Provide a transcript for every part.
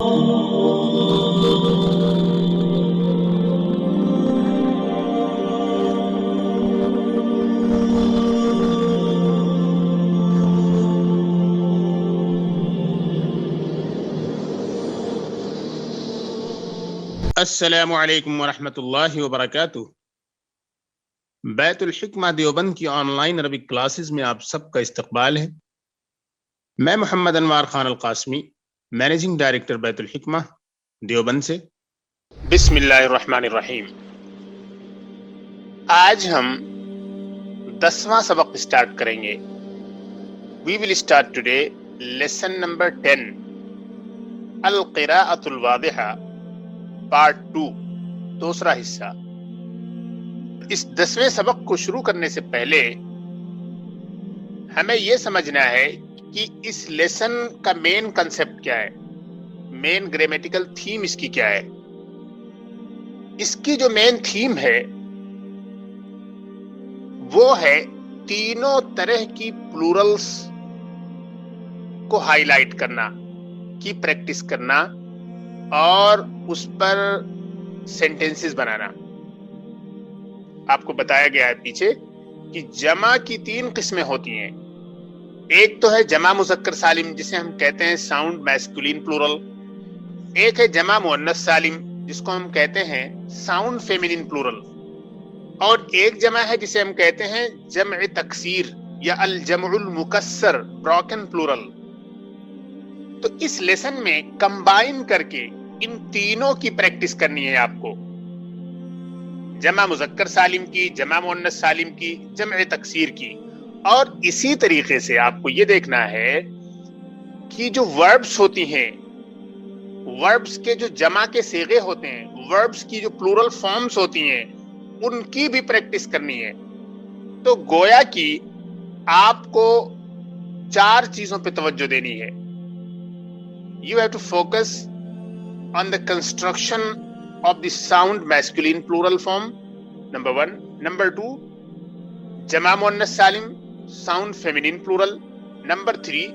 السلام علیکم ورحمۃ اللہ وبرکاتہ۔ بیت الحکمہ دیوبند کی آن لائن عربک کلاسز میں آپ سب کا استقبال ہے۔ میں محمد انوار خان القاسمی، مینیجنگ ڈائریکٹر بیت الحکمہ دیوبند سے۔ بسم اللہ الرحمن الرحیم۔ آج ہم 10واں سبق اسٹارٹ کریں گے۔ We will start today lesson number 10، القراءۃ الواضحہ، پارٹ 2، دوسرا حصہ۔ اس 10ویں سبق کو شروع کرنے سے پہلے ہمیں یہ سمجھنا ہے کہ اس لیسن کا مین کنسپٹ کیا ہے، مین گرامیٹیکل تھیم اس کی کیا ہے۔ اس کی جو مین تھیم ہے وہ ہے تینوں طرح کی پلورلز کو ہائی لائٹ کرنا، کی پریکٹس کرنا اور اس پر سینٹینسز بنانا۔ آپ کو بتایا گیا ہے پیچھے کہ جمع کی 3 قسمیں ہوتی ہیں۔ ایک تو ہے جمع مذکر سالم، جسے ہم کہتے ہیں ساؤنڈ میسکولین پلورل۔ ایک ہے جمع مؤنث سالم، جس کو ہم کہتے ہیں ساؤنڈ فیمینین پلورل۔ اور ایک جمع ہے جسے ہم کہتے ہیں جمع تکسیر یا الجمع المکسر، بروکن پلورل۔ تو اس لیسن میں کمبائن کر کے ان تینوں کی پریکٹس کرنی ہے آپ کو، جمع مذکر سالم کی، جمع مؤنث سالم کی، جمع تکسیر کی۔ اور اسی طریقے سے آپ کو یہ دیکھنا ہے کہ جو وربس ہوتی ہیں، وربس کے جو جمع کے صیغے ہوتے ہیں، وربس کی جو پلورل فارمز ہوتی ہیں، ان کی بھی پریکٹس کرنی ہے۔ تو گویا کہ آپ کو 4 چیزوں پہ توجہ دینی ہے۔ You have to focus on the construction of the sound masculine plural form, number 1. Number 2, jama muannas salim, sound feminine plural. Number 3,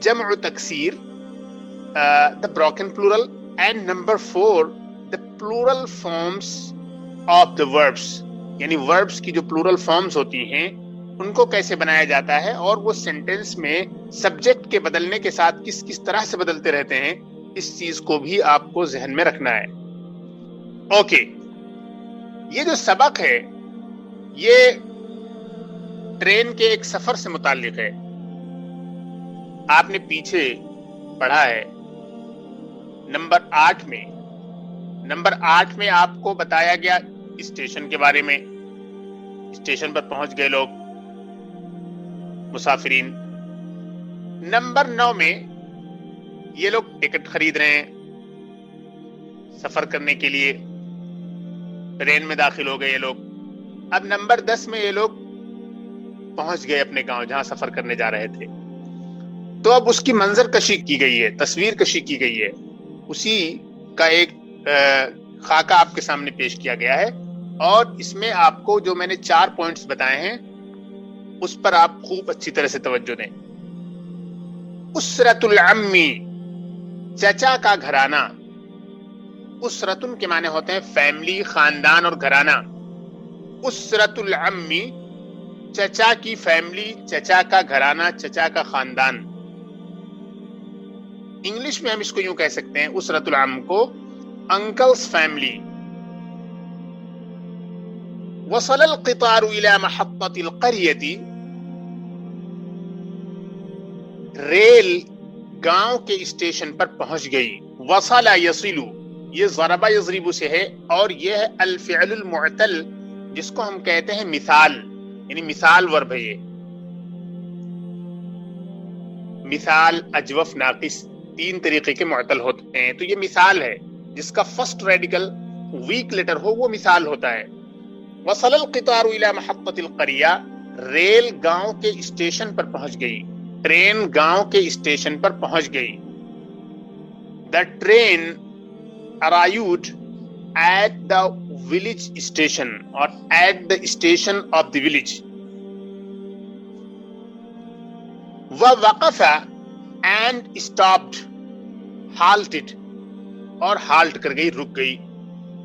jam'u taksir, the broken plural. And number 4, the plural forms of the verbs. یعنی verbs کی جو plural forms ہوتی ہیں ان کو کیسے بنایا جاتا ہے، اور وہ سینٹینس میں سبجیکٹ کے بدلنے کے ساتھ کس کس طرح سے بدلتے رہتے ہیں، اس چیز کو بھی آپ کو ذہن میں رکھنا ہے۔ اوکے، یہ جو سبق ہے یہ ٹرین کے ایک سفر سے متعلق ہے۔ آپ نے پیچھے پڑھا ہے نمبر 8 میں۔ نمبر 8 میں آپ کو بتایا گیا اسٹیشن کے بارے میں۔ اسٹیشن پر پہنچ گئے لوگ، مسافرین۔ نمبر 9 میں یہ لوگ ٹکٹ خرید رہے ہیں سفر کرنے کے لیے، ٹرین میں داخل ہو گئے یہ لوگ۔ اب نمبر 10 میں یہ لوگ پہنچ گئے اپنے گاؤں جہاں سفر کرنے جا رہے تھے۔ تو اب اس کی منظر کشی کی گئی ہے، تصویر کشی کی گئی ہے، اسی کا ایک خاکہ آپ کے سامنے پیش کیا گیا ہے۔ اور اس میں آپ کو جو میں نے 4 پوائنٹس بتائے ہیں اس پر آپ خوب اچھی طرح سے توجہ دیں۔ اسرۃ العمی، چچا کا گھرانہ۔ اسرتن کے معنی ہوتے ہیں فیملی، خاندان اور گھرانہ۔ اسرۃ العمی، چچا کی فیملی، چچا کا گھرانہ، چچا کا خاندان۔ انگلش میں ہم اس کو یوں کہہ سکتے ہیں، اسرۃ العم کو انکلز فیملی۔ وصل القطار الى محطة القرية، ریل گاؤں کے اسٹیشن پر پہنچ گئی۔ وصل یصل، یہ ضرب یضرب سے ہے، اور یہ ہے الفعل المعتل جس کو ہم کہتے ہیں مثال، یعنی مثال ورب ہے۔ یہ مثال، اجوف، ناقص، 3 طریقے کے معتل ہوتے ہیں۔ تو یہ مثال ہے، جس کا فرسٹ ریڈیکل ویک لیٹر ہو وہ مثال ہوتا ہے۔ وصل القطار الى محطة القرية، ریل گاؤں کے اسٹیشن پر پہنچ گئی، ٹرین گاؤں کے اسٹیشن پر پہنچ گئی۔ The train arrived at the village station or at the station of the village. وَوَقَفَ and stopped, halted اور ہالٹ کر گئی، رک گئی.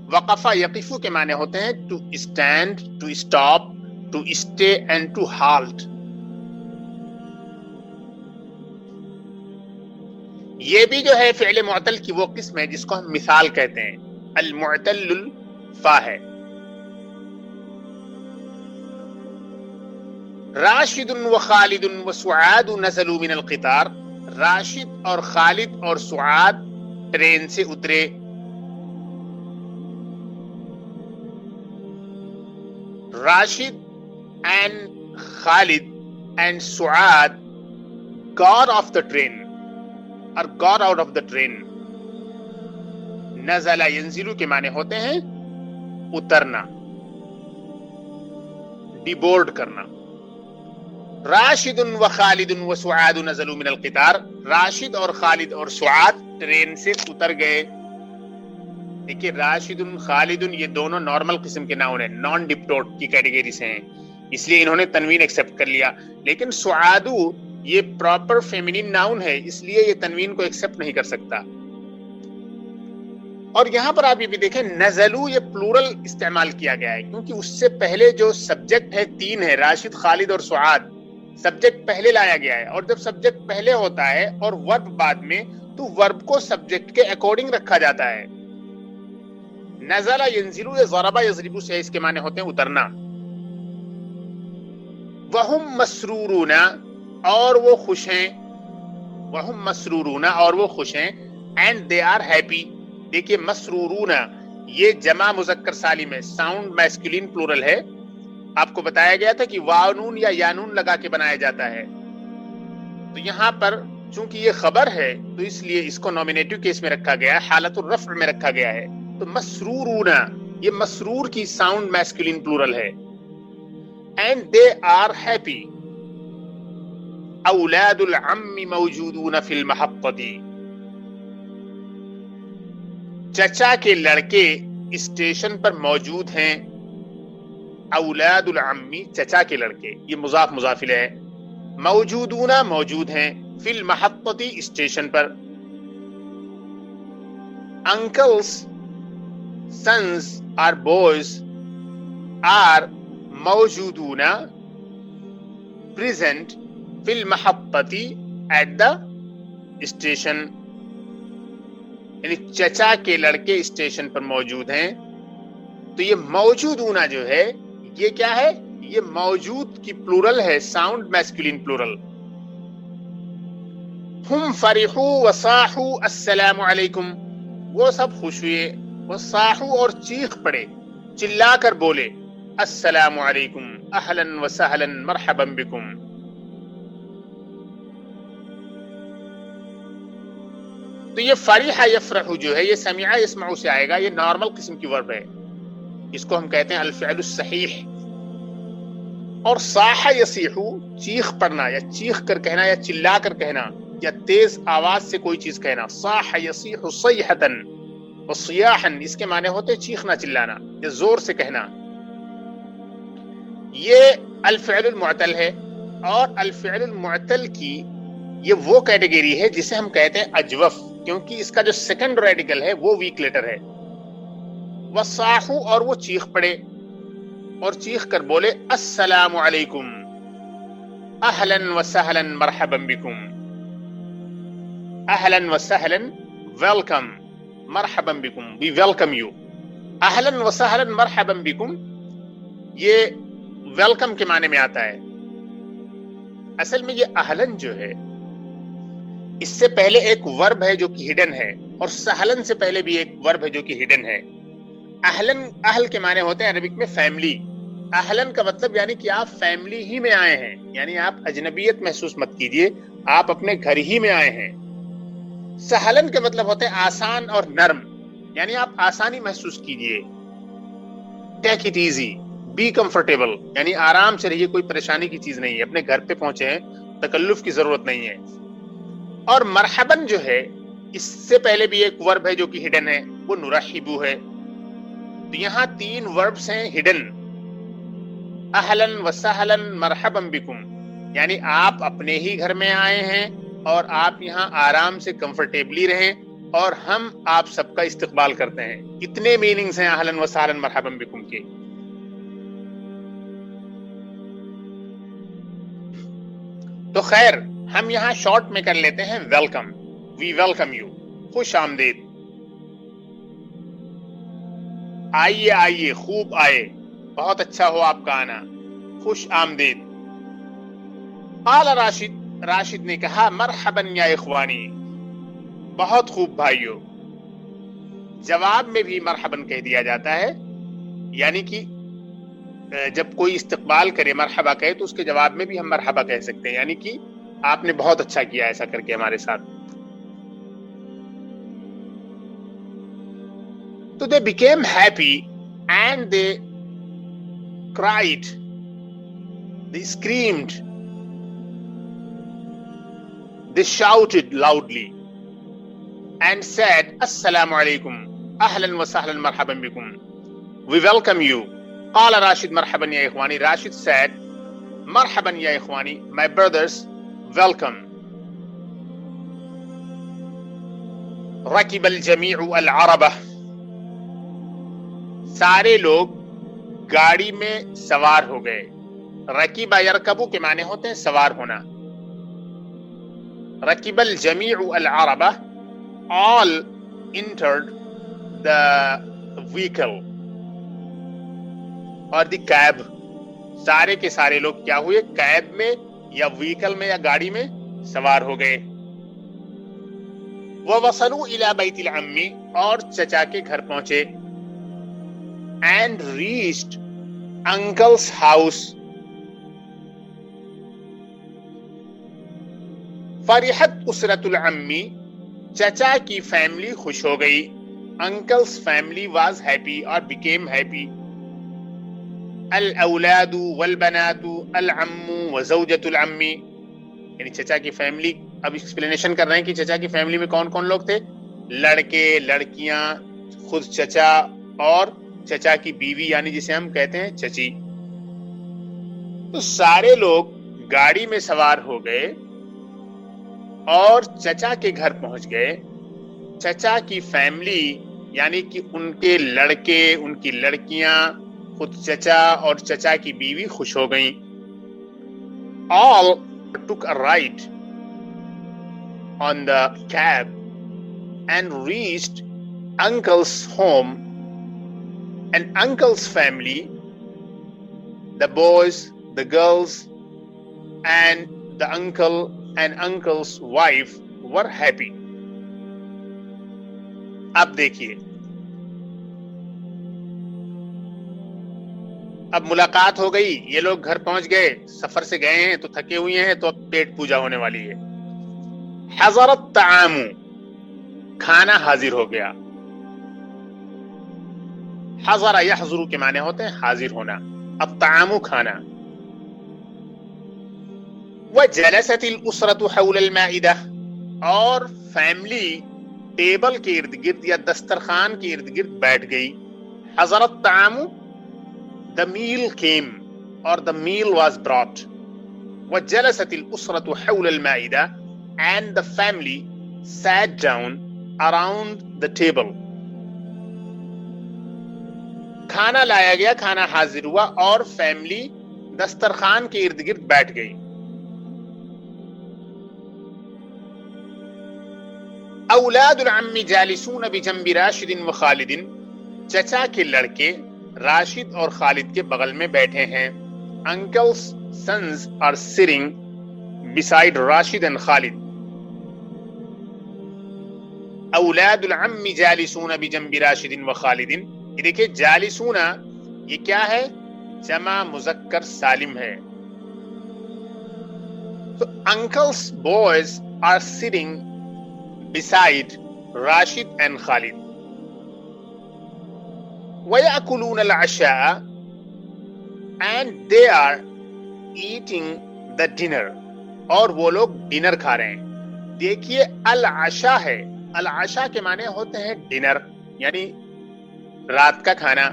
وقفہ یقفو کے معنی ہوتے ہیں to stand, to stop, to stay and to halt. یہ بھی جو ہے فعل معتل کی وہ قسم ہے جس کو ہم مثال کہتے ہیں، المعتل الفا ہے. راشد و خالد و سعاد نزلوا من القطار. راشد اور خالد اور سعاد ٹرین سے اترے. Rashid and Khalid and Suad got off the train or got out of the train. نزل ينزل کے معنی ہوتے ہیں اترنا، ڈیبورڈ کرنا. راشد و خالد و سعاد نزلوا من القطار. راشد اور خالد اور سعاد ٹرین سے اتر گئے. دیکھیے راشد خالد یہ دونوں نارمل قسم کے ناؤن ہیں، نان ڈپٹوٹ کی کیٹیگری سے ہیں، اس لیے انہوں نے تنوین ایکسپٹ کر لیا. لیکن سعادو یہ پراپر فیمینین ناؤن ہے، اس لیے یہ تنوین کو ایکسپٹ نہیں کر سکتا. اور یہاں پر آپ یہ بھی دیکھیں نزلو یہ پلورل استعمال کیا گیا ہے، کیونکہ اس سے پہلے جو سبجیکٹ ہے 3 ہے، راشد خالد اور سعاد. سبجیکٹ پہلے لایا گیا ہے، اور جب سبجیکٹ پہلے ہوتا ہے اور ورب بعد میں، تو ورب کو سبجیکٹ کے اکارڈنگ رکھا جاتا ہے. نزل ينزل یا ضرب یضرب سے اس کے معنی ہوتے ہیں اترنا. وہم مسرورون اور وہ خوش ہیں، وہم مسرورون اور وہ خوش ہیں، اینڈ دے آر ہیپی. دیکھیے مسرورون یہ جمع مذکر سالم ہے، ساؤنڈ میسکولین پلورل ہے. آپ کو بتایا گیا تھا کہ واو یا یانون لگا کے بنایا جاتا ہے. تو یہاں پر چونکہ یہ خبر ہے تو اس لیے اس کو نومینیٹو کیس میں رکھا گیا ہے، حالت الرفع میں رکھا گیا ہے. تو مسرورون یہ مسرور کی ساؤنڈ میسکولین پلورل ہے. And they are happy. اولاد العم موجودون فی المحطۃ. چچا کے لڑکے اسٹیشن پر موجود ہیں. اولاد العمی چچا کے لڑکے، یہ مضاف مضاف الیہ ہے. موجودون موجود ہیں، فی المحطۃ اسٹیشن پر. Uncles sons or boys are موجودون present فی المحطۃ at the station. یعنی چچا کے لڑکے اسٹیشن پر موجود ہیں. تو یہ موجودون جو ہے یہ کیا ہے؟ یہ موجود کی پلورل ہے، ساؤنڈ میسکولین پلورل. ہم فرحوا وصاحوا السلام علیکم. وہ سب خوش ہوئے، وصاحوا اور چیخ پڑے، چلا کر بولے السلام علیکم، اہلا وسہلا مرحبا بکم. تو یہ فرح یفرح جو ہے یہ سمع یسمع سے آئے گا، یہ نارمل قسم کی ورب ہے، اس کو ہم کہتے ہیں الفعل الصحیح. اور صاح یصیح چیخ پڑنا یا چیخ کر کہنا یا چلا کر کہنا یا تیز آواز سے کوئی چیز کہنا. صاح یصیح صیحۃ وصیاحا اس کے معنی ہوتے چیخنا چلانا یا زور سے کہنا. یہ الفعل المعتل ہے، اور الفعل المعتل کی یہ وہ کیٹیگری ہے جسے ہم کہتے ہیں اجوف، کیونکہ اس کا جو سیکنڈ ریڈیکل ہے وہ ویک لیٹر ہے. وصاحوا اور وہ چیخ پڑے اور چیخ کر بولے السلام علیکم، اہلا وسہلا مرحبا بکم. اہلا وسہلا ویلکم، مرحبا بکم وی ویلکم یو. اہلا وسہلا مرحبا بکم یہ ویلکم کے معنی میں آتا ہے. اصل میں یہ اہلن جو ہے اس سے پہلے ایک ورب ہے جو کہ ہڈن ہے، اور سہلن سے پہلے بھی ایک ورب ہے جو کہ ہڈن ہے. اہلن اہل کے معنی ہوتے ہیں عربک میں فیملی. اہلن کا مطلب یعنی کہ آپ فیملی ہی میں آئے ہیں، یعنی آپ اجنبیت محسوس مت کیجئے، آپ اپنے گھر ہی میں آئے ہیں. سہلن کے مطلب ہوتے ہیں آسان اور نرم، یعنی آپ آسانی محسوس کیجئے. Take it easy, be comfortable, یعنی آرام سے رہیے، کوئی پریشانی کی چیز نہیں ہے، اپنے گھر پہ پہنچے ہیں، تکلف کی ضرورت نہیں ہے. اور مرحبن جو ہے اس سے پہلے بھی ایک ورب ہے جو کہ ہڈن ہے، وہ نرحبو ہے. تو یہاں 3 وربس ہیں ہڈن، اہلا وسہلا مرحبا بکم، یعنی آپ اپنے ہی گھر میں آئے ہیں اور آپ یہاں آرام سے کمفرٹیبلی رہیں اور ہم آپ سب کا استقبال کرتے ہیں. اتنے میننگز ہیں اہلاً و سہلاً مرحبا بکم کے. تو خیر ہم یہاں شارٹ میں کر لیتے ہیں ویلکم. We welcome you. خوش آمدید. آئیے آئیے، خوب آئے، بہت اچھا ہو آپ کا آنا، خوش آمدید. قال راشد نے کہا مرحبا یا اخوانی، بہت خوب بھائیو. جواب میں بھی مرحبا کہہ دیا جاتا ہے، یعنی کہ جب کوئی استقبال کرے، مرحبا کہے، تو اس کے جواب میں بھی ہم مرحبا کہہ سکتے ہیں، یعنی کہ آپ نے بہت اچھا کیا ایسا کر کے ہمارے ساتھ. تو they became happy and they cried, they screamed, they shouted loudly and said assalamu alaikum ahlan wa sahlan marhaban bikum, we welcome you. قال Rashid marhaban ya ikhwani. Rashid said marhaban ya ikhwani, my brothers, welcome. ركب الجميع العربة، سارے لوگ گاڑی میں سوار ہو گئے. رکیبہ یرکبو کے معنی ہوتے ہیں سوار ہونا. رکب الجمیع العربہ، all entered the vehicle اور دی کیب، سارے کے سارے لوگ کیا ہوئے؟ کیب میں یا وہیکل میں یا گاڑی میں سوار ہو گئے. وَوَصَلُوا إِلَى بَيْتِ الْعَمِّ، اور چچا کے گھر پہنچے. And reached uncle's house. فرحت اسرت العمی، چچا کی فیملی خوش ہو گئی. uncle's family was happy or became happy. الاولاد والبنات العم وزوجة العم، یعنی چچا کی فیملی. اب ایکسپلینیشن کر رہے ہیں کہ چچا کی فیملی میں کون کون لوگ تھے. لڑکے، لڑکیاں، خود چچا اور چچا کی بیوی، یعنی جسے ہم کہتے ہیں چچی. تو سارے لوگ گاڑی میں سوار ہو گئے اور چچا کے گھر پہنچ گئے. چچا کی فیملی یعنی کہ ان کے لڑکے، ان کی لڑکیاں، خود چچا اور چچا کی بیوی خوش ہو گئیں. All took a ride on the cab and reached uncle's home. And uncle's family, the boys, the girls, and the uncle and uncle's wife were happy. اب دیکھیے، اب ملاقات ہو گئی، یہ لوگ گھر پہنچ گئے، سفر سے گئے ہیں تو تھکے ہوئے ہیں، تو اب پیٹ پوجا ہونے والی ہے. حضر الطعام، کھانا حاضر ہو گیا. حضر یحضر کے معنی ہوتے ہیں حاضر ہونا. الطعام کھانا. وجلست الاسرة حول المائدہ، اور فیملی ٹیبل کے ارد گرد یا دسترخوان کے ارد گرد بیٹھ گئی. حضر الطعام، the meal came or the meal was brought. وجلست الاسرة حول المائدہ، and the family sat down around the table. کھانا لایا گیا، کھانا حاضر ہوا اور فیملی دسترخوان کے ارد گرد بیٹھ گئی. اولاد العم جالسون بجنب راشد وخالد، چچا کے لڑکے راشد اور خالد کے بغل میں بیٹھے ہیں. uncle's sons are sitting beside Rashid and Khalid. اولاد العم جالسون بجنب راشد وخالد، یہ دیکھیں جالسون یہ کیا ہے؟ جمع مذکر سالم ہے. So uncle's boys are sitting beside Rashid and Khalid. وَيَأْكُلُونَ الْعَشَاءَ، and they are eating the dinner، اور وہ لوگ ڈنر کھا رہے ہیں. دیکھیے العشاء ہے، العشاء کے معنی ہوتے ہیں ڈنر، یعنی رات کا کھانا.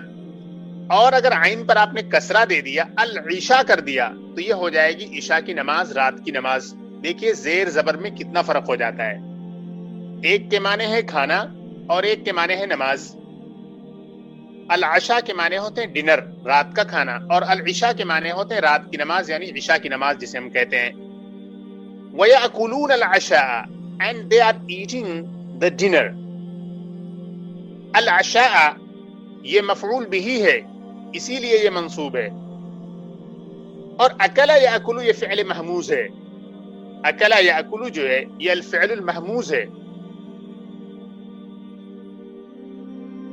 اور اگر عین پر آپ نے کسرہ دے دیا، العشاء کر دیا، تو یہ ہو جائے گی عشاء کی نماز، رات کی نماز. دیکھیے زیر زبر میں کتنا فرق ہو جاتا ہے. ایک کے معنی ہے کھانا اور ایک کے معنی ہے نماز. العشاء کے معنی ہوتے ہیں ڈنر، رات کا کھانا، اور العشاء کے معنی ہوتے ہیں رات کی نماز یعنی عشاء کی نماز جسے ہم کہتے ہیں. وَيَأْكُلُونَ الْعَشَاءَ and they are eating the dinner. العشاء یہ مفعول بھی ہے اسی لیے یہ منصوب ہے، اور اکلا یاکلو یہ فعل محموز ہے. اکلا یاکلو جو ہے یہ الفعل المحموز ہے.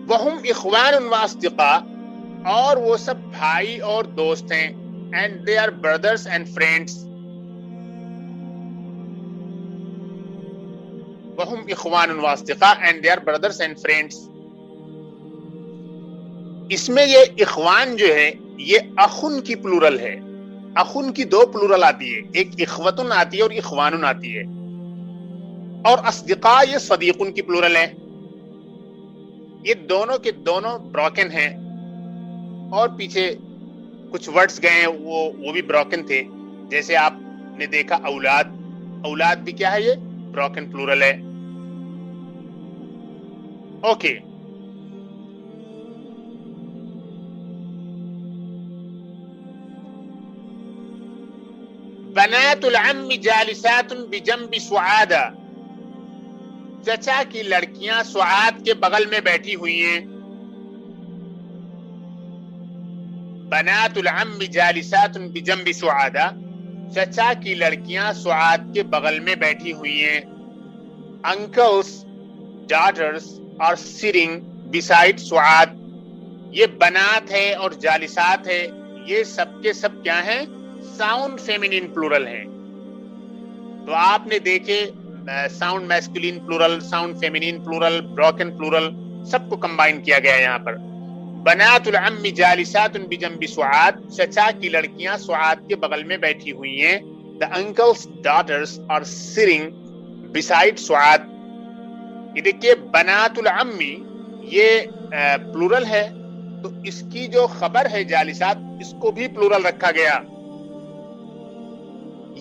وہم اخوان و اصدقاء اور وہ سب بھائی اور دوست ہیں. And they are brothers and friends. وہم اخوان و اصدقاء and they are brothers and friends. اس میں یہ اخوان جو ہے یہ اخن کی پلورل ہے. اخن کی دو پلورل آتی ہے، ایک اخوتن آتی ہے اور اخوانن آتی ہے، اور اصدقاء یہ صدیقن کی پلورل ہے. یہ دونوں کے دونوں بروکن ہیں، اور پیچھے کچھ ورڈز گئے ہیں وہ بھی بروکن تھے. جیسے آپ نے دیکھا اولاد، اولاد بھی کیا ہے، یہ بروکن پلورل ہے. اوکے بنات العم جالسات بجنب سعادہ. چچا کی لڑکیاں سعاد کے بغل میں بیٹھی ہوئی ہیں. بنات العم جالسات بجنب سعادہ، چچا کی لڑکیاں سعاد کے بغل میں بیٹھی ہوئی ہیں. Uncles daughters are sitting beside سعاد. یہ بنات ہے اور جالسات ہے، یہ سب کے سب کیا ہیں، ساؤنڈ فیمینین پلورل ہیں. تو آپ نے دیکھے sound masculine plural, sound feminine plural, broken plural سب کو کمبائن کیا گیا یہاں پر. بنات العم جالسات بجنب سعاد، چچا کی لڑکیاں سعاد کے بغل میں بیٹھی ہوئی ہیں. The uncle's daughters are sitting beside سعاد. یہ دیکھیے بنات العم یہ پلورل ہے، تو اس کی جو خبر ہے جالسات اس کو بھی پلورل رکھا گیا.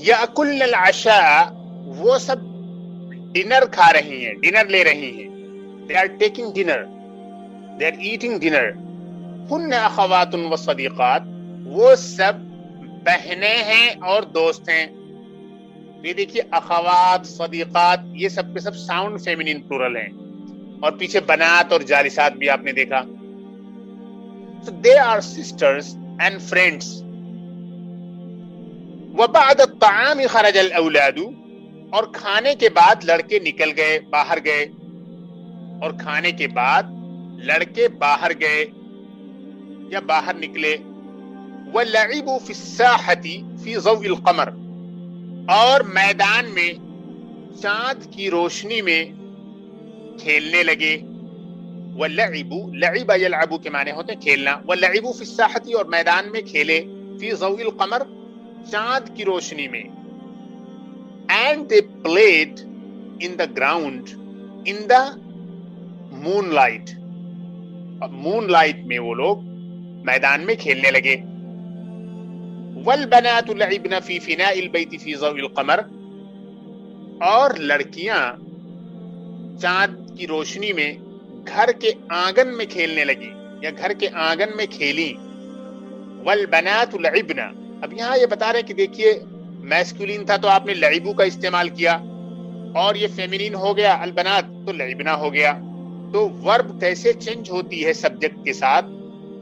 یاکلن العشاء وہ سب ڈنر کھا رہی ہیں، ڈنر لے رہی ہیں. they are taking dinner, they are eating dinner. ہن اخوات و صدیقات وہ سب بہنیں ہیں اور دوست ہیں. یہ دیکھیے اخوات، صدیقات یہ سب کے سب ساؤنڈ فیمینین پلورل ہیں، اور پیچھے بنات اور جالسات بھی آپ نے دیکھا. so they are sisters and friends. وبعد الطعام خرج الاولاد اور کھانے کے بعد لڑکے نکل گئے، باہر گئے. اور کھانے کے بعد لڑکے باہر گئے یا باہر نکلے. وَلَعِبُوا فِي السَّاحَةِ فِي ضَوْءِ الْقَمَرِ اور میدان میں چاند کی روشنی میں کھیلنے لگے. وَلَعِبُوا لَعِبَ يَلْعَبُ کے معنی ہوتے ہیں کھیلنا. وَلَعِبُوا فِي السَّاحَةِ اور میدان میں کھیلے. فِي ضَوْءِ الْقَمَرِ چاند کی روشنی میں. And they played in the ground in the moonlight. Moon light میں وہ لوگ میدان میں کھیلنے لگے. والبنات لعبن في فناء البيت في ضوء القمر اور لڑکیاں چاند کی روشنی میں گھر کے آنگن میں کھیلنے لگی یا گھر کے آنگن میں کھیلی. والبنات لعبن اب یہاں یہ بتا رہے کہ دیکھیے میسکولین تھا تو آپ نے لعبو کا استعمال کیا، اور یہ فیمینین ہو گیا البنات تو لعبنا ہو گیا. تو ورب کیسے چینج ہوتی ہے سبجیکٹ کے ساتھ،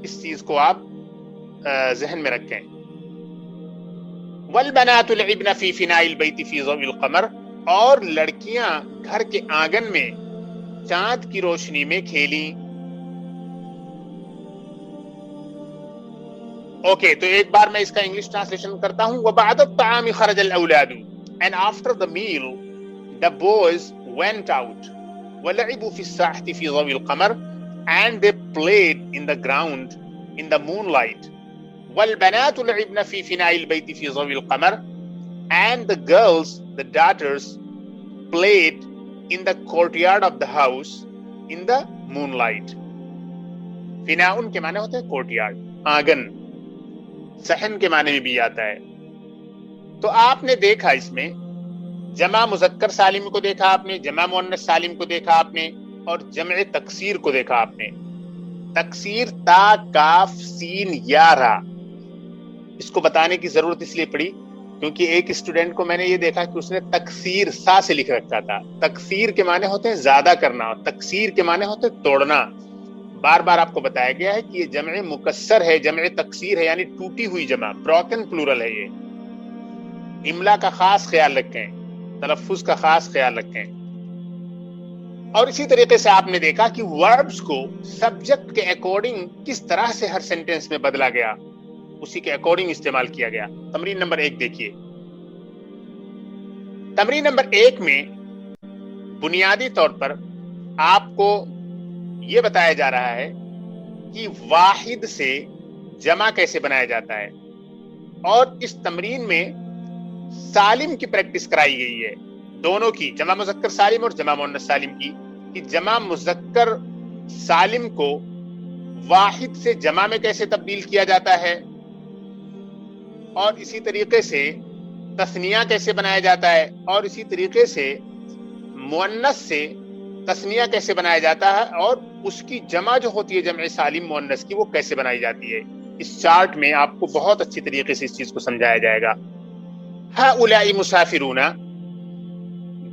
اس چیز کو آپ ذہن میں رکھیں. والبنات لعبن فی فناء البیت فی ضوء القمر اور لڑکیاں گھر کے آنگن میں چاند کی روشنی میں کھیلی. اوکے تو ایک بار میں اس کا انگلش ٹرانسلیشن کرتا ہوں. وبعد الطعام خرج الاولاد and after the meal the boys went out. وَلَعِبُوا فِي السَّاحَةِ فِي ضَوْءِ الْقَمَرِ and they played in the ground in the moonlight. وَالْبَنَاتُ لَعِبْنَ فِي فِنَاءِ الْبَيْتِ فِي ضَوْءِ الْقَمَرِ and the girls, the daughters, played in the courtyard of the house in the moonlight. فناؤن کے معنی ہوتے ہیں courtyard، آنگن. صحن کے معنی میں بھی آتا ہے. تو آپ نے دیکھا اس میں جمع مذکر سالم کو دیکھا آپ نے، جمع مؤنث سالم کو دیکھا آپ نے، اور جمع تکسیر کو دیکھا آپ نے. تکسیر تا کاف سین یا را، اس کو بتانے کی ضرورت اس لیے پڑی کیونکہ ایک اسٹوڈنٹ کو میں نے یہ دیکھا کہ اس نے تکسیر سا سے لکھ رکھا تھا. تکسیر کے معنی ہوتے ہیں زیادہ کرنا، اور تکسیر کے معنی ہوتے ہیں توڑنا. بار بار آپ کو بتایا گیا ہے کہ یہ جمع مکسر ہے، جمع تکسیر ہے، یعنی ٹوٹی ہوئی جمع، بروکن پلورل ہے. یہ املا کا خاص خیال رکھیں، تلفظ کا خاص خیال رکھیں. اور اسی طریقے سے آپ نے دیکھا کہ وربز کو سبجیکٹ کے اکارڈنگ کس طرح سے ہر سینٹینس میں بدلا گیا، اسی کے اکارڈنگ استعمال کیا گیا. تمرین نمبر 1 دیکھیے. تمرین نمبر 1 میں بنیادی طور پر آپ کو یہ بتایا جا رہا ہے کہ واحد سے جمع کیسے بنایا جاتا ہے، اور اس تمرین میں سالم کی پریکٹس کرائی گئی ہے، دونوں کی، جمع مذکر سالم اور جمع مؤنث سالم کی، کہ جمع مذکر سالم کو واحد سے جمع میں کیسے تبدیل کیا جاتا ہے، اور اسی طریقے سے تثنیہ کیسے بنایا جاتا ہے، اور اسی طریقے سے مؤنث سے تثنیہ کیسے بنایا جاتا ہے، اور اس کی جمع جو ہوتی ہے جمع سالم مؤنث کی وہ کیسے بنائی جاتی ہے. اس چارٹ میں آپ کو بہت اچھی طریقے سے اس چیز کو سمجھایا جائے گا. ہؤلاء مسافرون،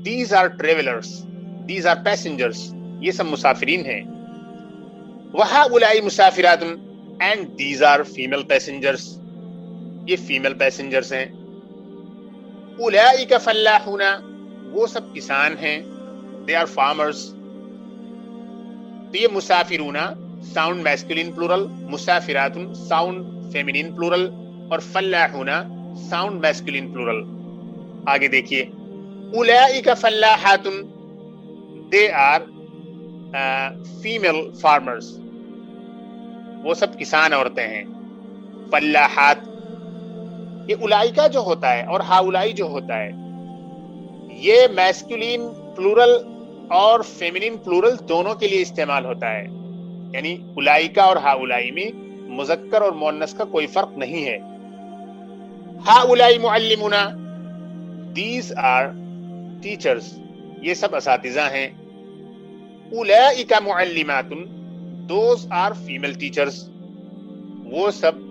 these are travelers, these are passengers، یہ سب مسافرین ہیں. وہؤلاء مسافرات، and these are female passengers، یہ فیمل پیسنجرز ہیں. اولئک فلاحون، وہ سب کسان ہیں، they are farmers. تو یہ مسافرون ساؤنڈ میسکولین پلورل، مسافرات ساؤنڈ فیمینین پلورل، اور فلاحون ساؤنڈ میسکولین پلورل. آگے دیکھیے. اولئک فلاحات، they are female farmers، وہ سب کسان عورتیں ہیں. فلاحات، یہ اولائکا جو ہوتا ہے اور ہاؤلائی جو ہوتا ہے یہ میسکولین پلورل اور فیمینین پلورل دونوں کے لیے استعمال ہوتا ہے. یعنی اولائکا اور ہاؤلائی میں مذکر اور مؤنث کا کوئی فرق نہیں ہے. ہاؤلائی معلمون، these are teachers، یہ سب اساتذہ ہیں. اولئک معلمات، those are female teachers، وہ سب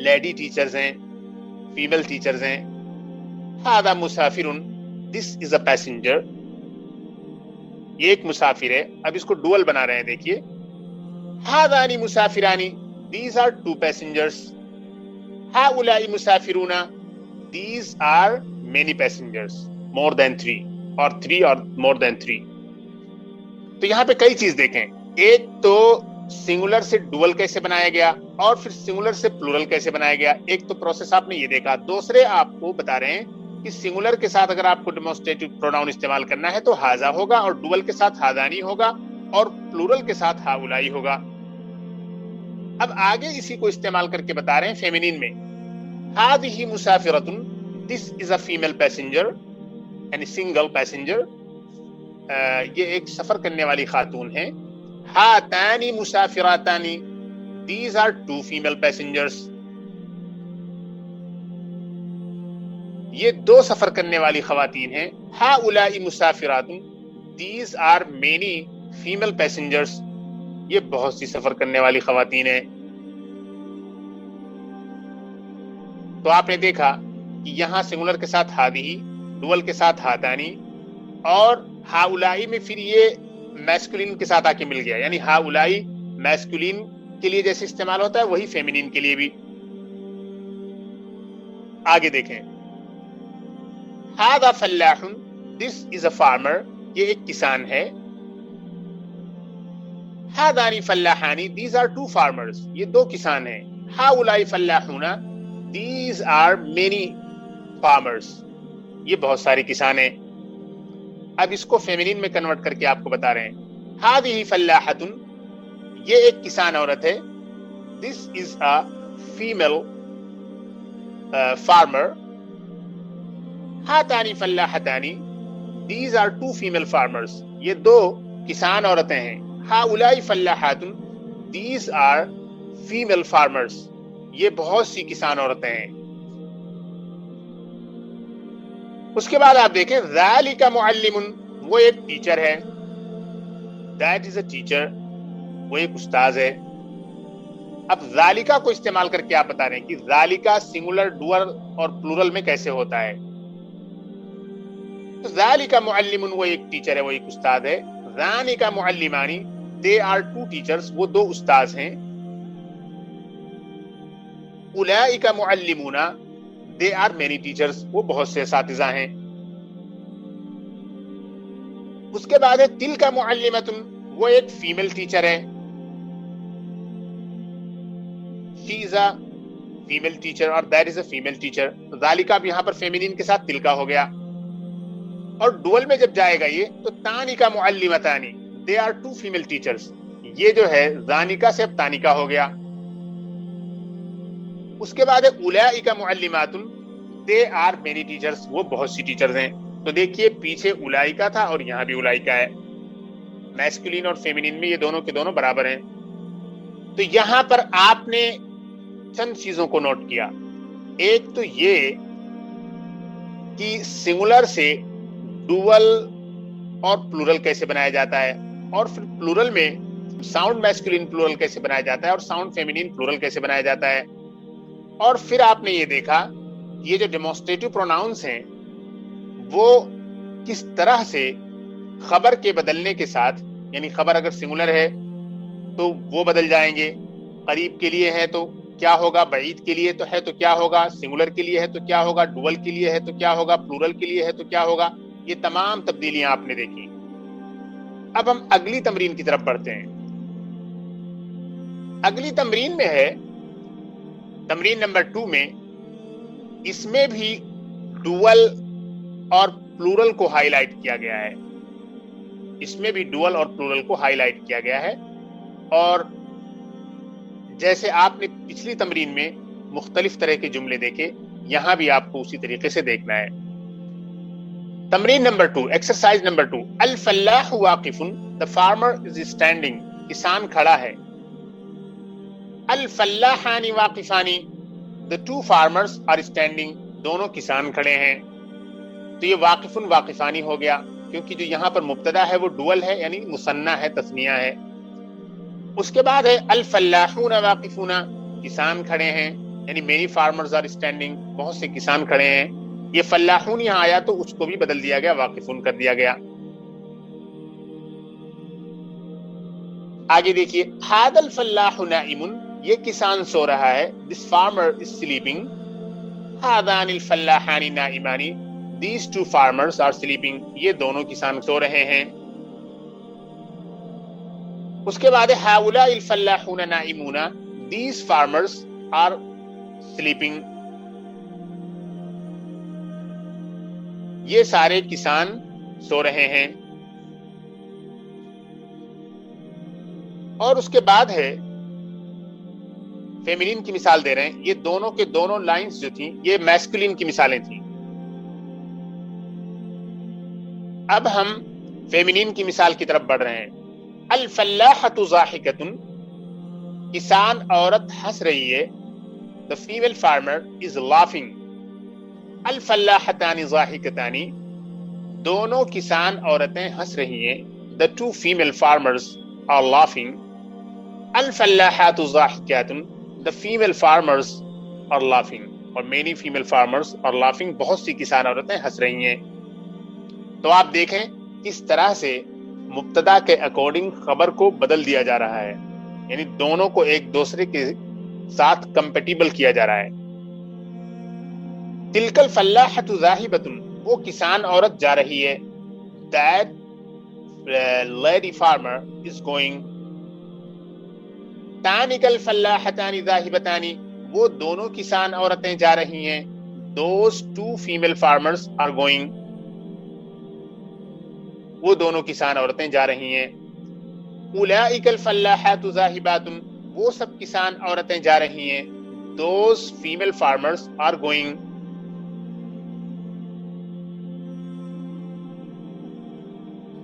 لیڈی ٹیچرز ہیں، فیمل ٹیچرز ہیں. ھذا مسافر، this is a passenger، یہ ایک مسافر ہے. اب اس کو ڈوئل بنا رہے ہیں، دیکھیے. ھذان مسافران، these are two passengers. ہؤلاء مسافرون، these are many passengers، more than three، اور three اور more than three. تو یہاں پہ کئی چیز دیکھیں. ایک تو سنگولر سے ڈوئل کیسے بنایا گیا، اور پھر سنگولر سے پلورل کیسے بنایا گیا. ایک تو پروسیس آپ نے یہ دیکھا. دوسرے آپ کو بتا رہے ہیں کہ سنگولر کے ساتھ اگر آپ کو ڈیمونسٹریٹو پروناؤن استعمال کرنا ہے تو ھذا ہوگا، اور ڈوئل کے ساتھ ھذانی ہوگا، اور پلورل کے ساتھ ہؤلائی ہوگا. اب آگے اسی کو استعمال کر کے بتا رہے ہیں فیمینین میں. ھذہ مسافرۃ، دس از اے فیمیل پیسنجر، یعنی سنگل پیسنجر، یہ ایک سفر کرنے والی خاتون ہے. ہاتان مسافراتان، these are two female passengers، یہ دو سفر کرنے والی خواتین ہیں. ہؤلاء مسافرات، these are many female passengers، یہ بہت سی سفر کرنے والی خواتین ہیں. تو آپ نے دیکھا کہ یہاں سنگولر کے ساتھ ھذہ، ڈوئل کے ساتھ ھاتانی، اور ہؤلاء میں پھر یہ میسکولین کے ساتھ آ کے مل گیا. یعنی ہؤلاء میسکولین کے لیے جیسے استعمال ہوتا ہے وہی فیمینین کے لیے بھی. آگے دیکھیں. ھذا فلاح، دس از اے فارمر، یہ ایک کسان ہے. ھذان فلاحان، دیز آر ٹو فارمرز، یہ دو کسان ہیں. ہؤلاء فلاحون، دیز آر مینی فارمرز، یہ بہت سارے کسان ہیں. اب اس کو فیمینین میں کنورٹ کر کے آپ کو بتا رہے ہیں. ھذہ فلاحۃ، یہ ایک کسان عورت ہے. This is a female farmer. ہاتان فلاحتان، these are two female farmers, یہ دو کسان عورتیں ہیں. ہؤلاء فلاحات، دیز آر فیمیل فارمرز، یہ بہت سی کسان عورتیں ہیں. اس کے بعد آپ دیکھیں ذالک معلم، وہ ایک ٹیچر ہے، دیٹ از اے ٹیچر، وہ ایک استاذ ہے۔ اب ذالکہ کو استعمال کر کے آپ بتا رہے ہیں کہ ذالکہ سنگولر، ڈوئل اور پلورل میں کیسے ہوتا ہے۔ تو ذالکہ معلم، وہ ایک ٹیچر ہے، وہ ایک استاد ہے۔ ذالکہ معلمانی، دے آر ٹو ٹیچرز، وہ دو استاذ ہیں۔ اولئک معلمون، دے آر مینی ٹیچرز، وہ بہت سے اساتذہ ہیں۔ اس کے بعد ہے تلک معلمۃ، وہ ایک فیمیل ٹیچر ہے، she is a female teacher اور that is a female teacher. ذالکہ اب یہاں پر فیمینین کے ساتھ تلکا ہو گیا، اور ڈوئل میں جب جائے گا یہ تو تانکہ معلمتانی، they are two female teachers, یہ جو ہے ذانکہ سے اب تانکہ ہو گیا۔ اس کے بعد ہے اولئک معلمات، دے آر مینی ٹیچرز، وہ بہت سی ٹیچرز ہیں۔ تو دیکھیے پیچھے اولئک تھا اور یہاں بھی اولئک ہے، میسکولین اور فیمینین میں یہ دونوں کے دونوں برابر ہیں۔ تو یہاں پر آپ نے چند چیزوں کو نوٹ کیا۔ ایک تو یہ کہ سنگولر سے ڈوئل اور پلورل کیسے بنایا جاتا ہے، اور پھر پلورل میں ساؤنڈ میسکولین پلورل کیسے بنایا جاتا ہے اور ساؤنڈ فیمینین پلورل کیسے بنایا جاتا ہے۔ اور پھر آپ نے یہ دیکھا یہ جو ڈیمونسٹریٹو پروناؤنس ہیں وہ کس طرح سے خبر کے بدلنے کے ساتھ، یعنی خبر اگر سنگولر ہے تو وہ بدل جائیں گے، قریب کے لیے ہے تو کیا ہوگا، بعید کے لیے تو ہے تو کیا ہوگا، سنگولر کے لیے ہے تو کیا ہوگا، ڈوئل کے لیے ہے تو کیا ہوگا، پلورل کے لیے ہے تو کیا ہوگا۔ یہ تمام تبدیلیاں آپ نے دیکھی۔ اب ہم اگلی تمرین کی طرف بڑھتے ہیں۔ اگلی تمرین میں ہے تمرین نمبر 2 میں، اس میں بھی ڈوئل اور پلورل کو ہائی لائٹ کیا گیا ہے، اس میں بھی ڈوئل اور پلورل کو ہائی لائٹ کیا گیا ہے، اور جیسے آپ نے پچھلی تمرین میں مختلف طرح کے جملے دیکھے، یہاں بھی آپ کو اسی طریقے سے دیکھنا ہے۔ تمرین نمبر 2، ایکسرسائز نمبر 2، الفلاح واقف، the farmer is standing، کسان کھڑا ہے۔ الفلاحان واقفان، the two farmers are standing، دونوں کسان کھڑے ہیں۔ تو یہ واقف واقفانی ہو گیا، کیونکہ جو یہاں پر مبتدا ہے وہ ڈوئل ہے، یعنی مثنیٰ ہے، تثنیہ ہے۔ اس کے بعد ہے الفلاحون واقفون، کسان کھڑے ہیں، یعنی many farmers are standing، بہت سے کسان کھڑے ہیں۔ یہ فلاحون یہاں آیا تو اس کو بھی بدل دیا گیا، واقفون کر دیا گیا۔ آگے دیکھیے، هذا الفلاح نائم، یہ کسان سو رہا ہے، this farmer is sleeping۔ هذان الفلاحان نائمان، these two farmers are sleeping، یہ دونوں کسان سو رہے ہیں۔ اس کے بعد هؤلاء الفلاحون نائمون، these farmers are sleeping، یہ سارے کسان سو رہے ہیں۔ اور اس کے بعد ہے فیمینین کی مثال دے رہے ہیں، یہ دونوں کے دونوں لائنز جو تھیں یہ میسکولین کی مثالیں تھیں۔ اب ہم فیمینین کی مثال کی طرف بڑھ رہے ہیں۔ الفلاحۃ ضاحکۃ، کسان عورت ہنس رہی ہے، the female farmer is laughing۔ الفلاحتان ضاحکتان، دونوں کسان عورتیں ہنس رہی ہیں، the two female farmers are laughing۔ الفلاحات ضاحکات، the female farmers are laughing، اور many female farmers are laughing، بہت سی کسان عورتیں ہنس رہی ہیں۔ تو آپ دیکھیں کس طرح سے مبتدا کے اکارڈنگ خبر کو بدل دیا جا رہا ہے، یعنی دونوں کو ایک دوسرے کے ساتھ کمپیٹیبل کیا جا رہا ہے۔ تلک الفلاحۃ ذاہبۃ، وہ کسان عورت جا رہی ہے، that lady farmer is going۔ تانک الفلاحتان ذاہبتان، وہ دونوں کسان عورتیں جا رہی ہیں، those two female farmers are going، وہ دونوں کسان عورتیں جا رہی ہیں۔ اولئک الفلاحات ذاہبات، وہ سب کسان عورتیں جا رہی ہیں، those female farmers are going۔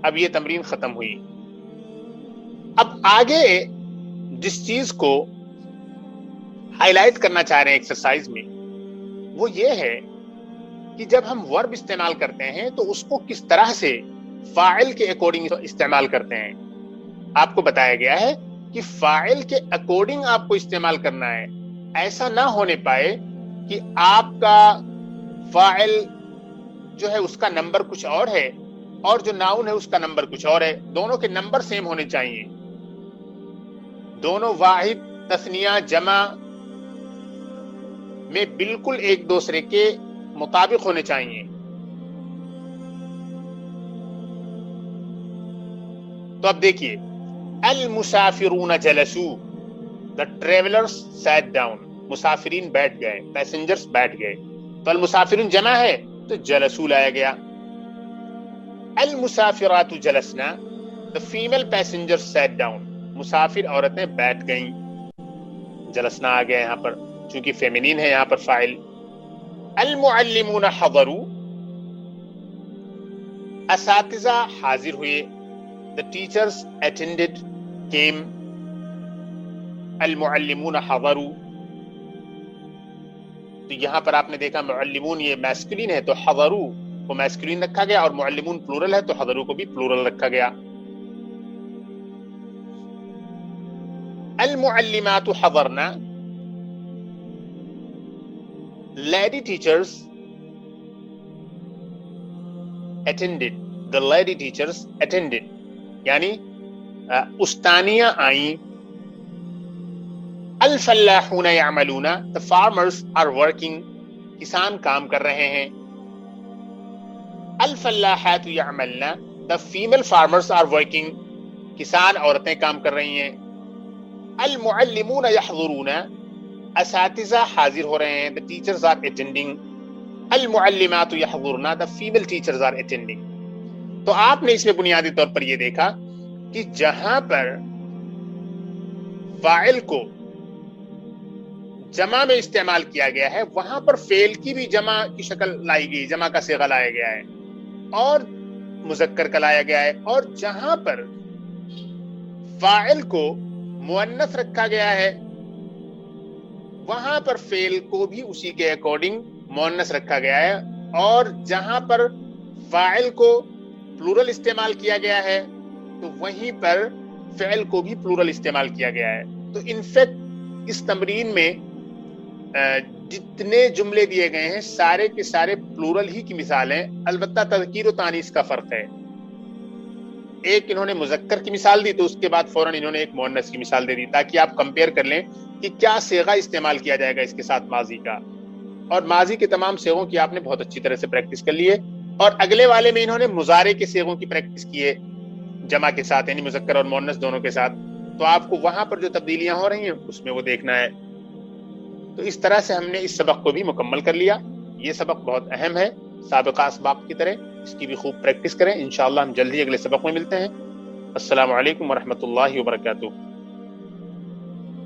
اب یہ تمرین ختم ہوئی۔ اب آگے جس چیز کو ہائی لائٹ کرنا چاہ رہے ہیں ایکسرسائز میں وہ یہ ہے کہ جب ہم ورب استعمال کرتے ہیں تو اس کو کس طرح سے فاعل کے اکارڈنگ استعمال کرتے ہیں. آپ کو بتایا گیا ہے کہ فاعل کے اکارڈنگ آپ کو استعمال کرنا ہے. ایسا نہ ہونے پائے کہ آپ کا فاعل جو ہے اس کا نمبر کچھ اور ہے اور جو ناؤن ہے اس کا نمبر کچھ اور ہے. دونوں کے نمبر سیم ہونے چاہیے, دونوں واحد, تثنیہ, جمع میں بالکل ایک دوسرے کے مطابق ہونے چاہیے. تو اب دیکھیے, المسافرون جلسوا, the travelers sat down, مسافرین بیٹھ گئے, پیسنجرز بیٹھ گئے. تو المسافرون جمع ہے تو جلسوا لایا گیا. المسافرات جلسنا, the female passengers sat down, مسافر عورتیں بیٹھ گئیں. جلسنا آ گیا یہاں پر چونکہ فیمینین ہے یہاں پر فاعل. المعلمون حضروا, اساتذہ حاضر ہوئے. The teachers attended, came. المعلمون حضروا, تو یہاں پر آپ نے دیکھا معلمون یہ میسکولین ہے تو حضروا کو میسکولین رکھا گیا, اور معلمون پلورل ہے تو حضروا کو بھی پلورل رکھا گیا. المعلمات حضرنا, lady teachers attended, the lady teachers attended, یعنی استانیہ آئیں. الفلاحون یعملون, the farmers are working, کسان کام کر رہے ہیں. الفلاحات یعملن, the female farmers are working, کسان عورتیں کام کر رہی ہیں. المعلمون یحضرون, اساتذہ حاضر ہو رہے ہیں, the teachers are attending. المعلمات یحضرن, the female teachers are attending. تو آپ نے اس میں بنیادی طور پر یہ دیکھا کہ جہاں پر فاعل کو جمع میں استعمال کیا گیا ہے وہاں پر فعل کی بھی جمع کی شکل لائی گئی, جمع کا صیغہ لایا گیا ہے اور مذکر کا لایا گیا ہے. اور جہاں پر فاعل کو مؤنث رکھا گیا ہے وہاں پر فعل کو بھی اسی کے اکارڈنگ مؤنث رکھا گیا ہے, اور جہاں پر فاعل کو پلورل استعمال کیا گیا ہے تو وہیں پر فعل کو بھی پلورل استعمال کیا گیا ہے. تو انفیکٹ اس تمرین میں جتنے جملے دیے گئے ہیں سارے کے سارے پلورل ہی کی مثال ہیں, البتہ تذکیر و تانیث کا فرق ہے. ایک انہوں نے مذکر کی مثال دی تو اس کے بعد فوراً انہوں نے ایک مؤنث کی مثال دے دی تاکہ آپ کمپیئر کر لیں کہ کیا صیغہ استعمال کیا جائے گا اس کے ساتھ ماضی کا. اور ماضی کے تمام صیغوں کی آپ نے بہت اچھی طرح سے پریکٹس کر لی ہے, اور اگلے والے میں انہوں نے مضارع کے صیغوں کی پریکٹس کی ہے جمع کے ساتھ, یعنی مذکر اور مؤنث دونوں کے ساتھ. تو آپ کو وہاں پر جو تبدیلیاں ہو رہی ہیں اس میں وہ دیکھنا ہے. تو اس طرح سے ہم نے اس سبق کو بھی مکمل کر لیا. یہ سبق بہت اہم ہے سابقہ اسباق کی طرح, اس کی بھی خوب پریکٹس کریں. انشاءاللہ ہم جلدی اگلے سبق میں ملتے ہیں. السلام علیکم ورحمۃ اللہ وبرکاتہ.